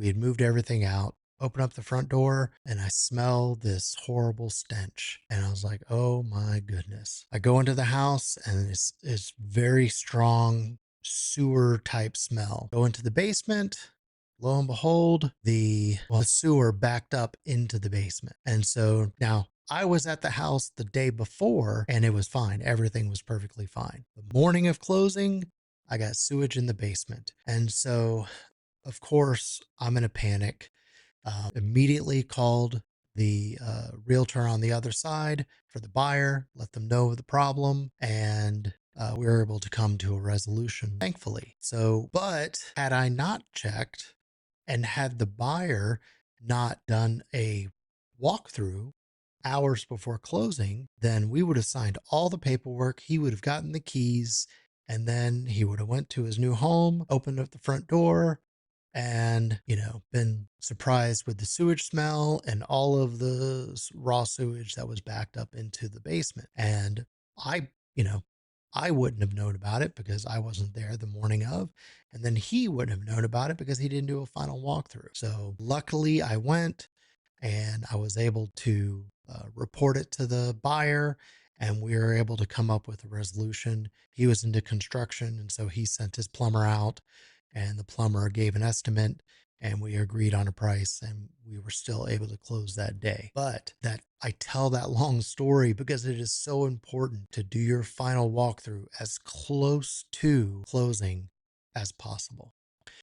We had moved everything out. Open up the front door and I smell this horrible stench. And I was like, oh my goodness. I go into the house and it's very strong sewer type smell. Go into the basement. Lo and behold, the sewer backed up into the basement. And so now I was at the house the day before and it was fine. Everything was perfectly fine. The morning of closing, I got sewage in the basement. And so, of course, I'm in a panic. Immediately called the realtor on the other side for the buyer, let them know of the problem, and we were able to come to a resolution, thankfully. So, but had I not checked and had the buyer not done a walkthrough hours before closing, then we would have signed all the paperwork. He would have gotten the keys, and then he would have went to his new home, opened up the front door, and been surprised with the sewage smell and all of the raw sewage that was backed up into the basement. And I you know I wouldn't have known about it because I wasn't there the morning of, and then he wouldn't have known about it because he didn't do a final walkthrough. So luckily I went and I was able to report it to the buyer, and we were able to come up with a resolution. He was into construction, and so he sent his plumber out, and the plumber gave an estimate, and we agreed on a price, and we were still able to close that day. But that I tell that long story because it is so important to do your final walkthrough as close to closing as possible.